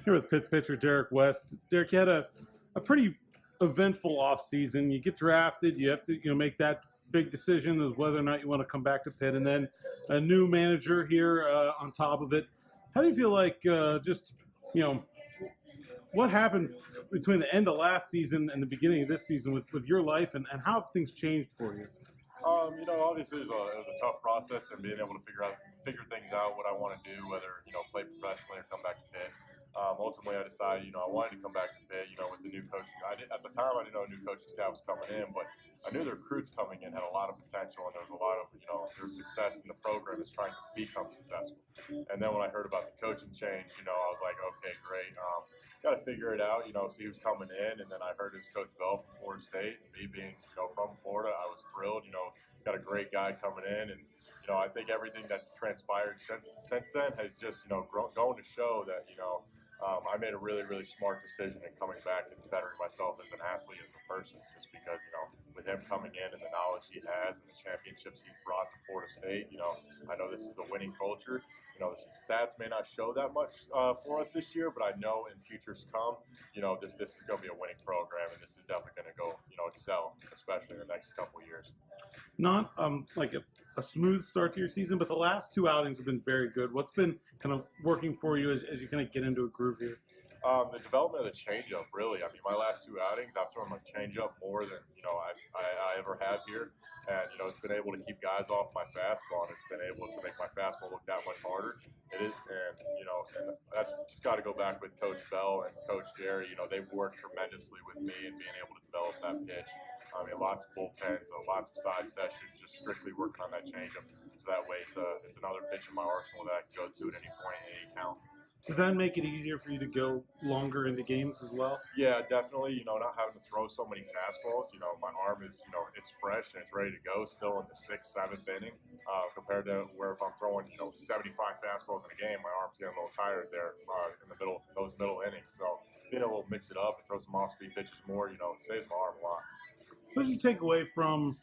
Here with Pitt pitcher Derek West. Derek, you had a pretty eventful offseason. You get drafted, you have to make that big decision of whether or not you want to come back to Pitt, and then a new manager here on top of it. How do you feel like just what happened between the end of last season and the beginning of this season with your life, and how have things changed for you? Obviously it was a tough process and being able to figure things out what I want to do, whether play professionally or come back to Pitt. Ultimately, I decided I wanted to come back to Pitt. With the new coaching. At the time I didn't know a new coaching staff was coming in, but I knew the recruits coming in had a lot of potential, and there was a lot of their success in the program is trying to become successful. And then when I heard about the coaching change, I was like, okay, great. Got to figure it out. See who's coming in, and then I heard it was Coach Bell from Florida State. And me being from Florida, I was thrilled. Got a great guy coming in, and I think everything that's transpired since then has just going to show that I made a really, really smart decision in coming back and bettering myself as an athlete, as a person, just because, with him coming in and the knowledge he has and the championships he's brought to Florida State, I know this is a winning culture. The stats may not show that much for us this year, but I know in futures come, this is going to be a winning program, and this is definitely going to go, excel, especially in the next couple of years. Not like a smooth start to your season, but the last two outings have been very good. What's been kind of working for you as you kind of get into a groove here? The development of the changeup, really. My last two outings, I've thrown my changeup more than I ever have here, and it's been able to keep guys off my fastball, and it's been able to make my fastball look that much harder. It is, and that's just got to go back with Coach Bell and Coach Jerry. They've worked tremendously with me and being able to develop that pitch. Lots of bullpens, lots of side sessions, just strictly working on that changeup. So that way, it's another pitch in my arsenal that I can go to at any point in any count. Does that make it easier for you to go longer into games as well? Yeah, definitely. Not having to throw so many fastballs. My arm is, it's fresh and it's ready to go still in the 6th, 7th inning, compared to where if I'm throwing, 75 fastballs in a game, my arm's getting a little tired there in those middle innings. So being able to mix it up and throw some off-speed pitches more, it saves my arm a lot. What did you take away from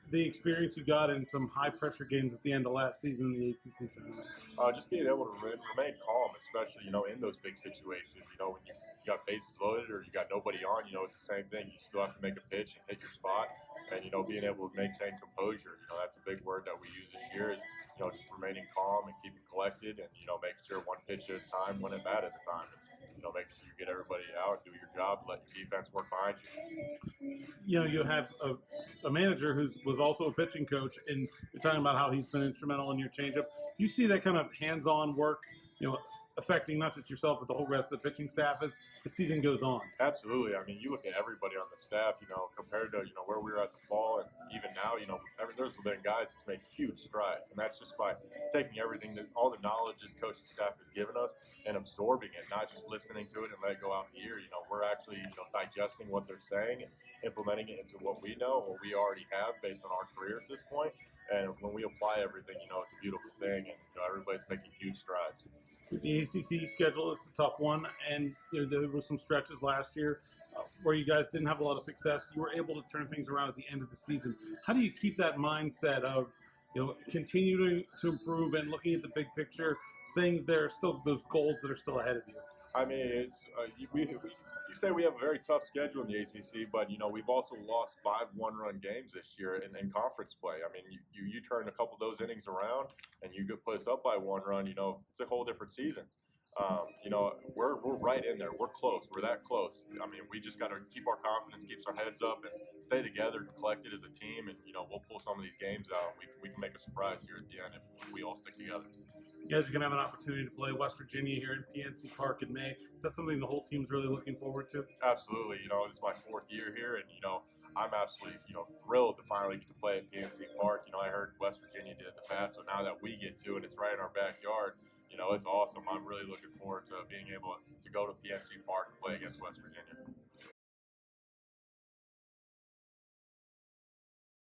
the experience you got in some high-pressure games at the end of last season in the ACC tournament? Just being able to remain calm, especially, in those big situations. When you got bases loaded or you got nobody on, it's the same thing. You still have to make a pitch and hit your spot. And, being able to maintain composure, that's a big word that we use this year is, just remaining calm and keeping collected and, making sure one pitch at a time, one at bat at a time. And, make sure you get everybody out, do your job, let your defense work behind you. You have a manager who was also a pitching coach, and you're talking about how he's been instrumental in your changeup. Do you see that kind of hands-on work, affecting not just yourself but the whole rest of the pitching staff as the season goes on? Absolutely. You look at everybody on the staff, compared to where we were at the fall, and even now, there's been guys that's made huge strides, and that's just by taking everything, all the knowledge this coaching staff has given us and absorbing it, not just listening to it and let it go out in the ear. We're actually digesting what they're saying and implementing it into what we know, what we already have based on our career at this point. And when we apply everything, it's a beautiful thing, and everybody's making huge strides. The ACC schedule is a tough one, and there were some stretches last year where you guys didn't have a lot of success. You were able to turn things around at the end of the season. How do you keep that mindset of continuing to improve and looking at the big picture, saying there are still those goals that are still ahead of you? It's you say we have a very tough schedule in the ACC, but we've also lost 5 one-run games this year in conference play. You turn a couple of those innings around and you get put us up by 1 run. It's a whole different season. We're right in there. We're close. We're that close. We just got to keep our confidence, keep our heads up, and stay together and collected as a team. And we'll pull some of these games out. We can make a surprise here at the end if we all stick together. You guys are going to have an opportunity to play West Virginia here in PNC Park in May. Is that something the whole team's really looking forward to? Absolutely. This is my 4th year here, and I'm absolutely thrilled to finally get to play at PNC Park. I heard West Virginia did it the past, so now that we get to it, it's right in our backyard. It's awesome. I'm really looking forward to being able to go to PNC Park and play against West Virginia.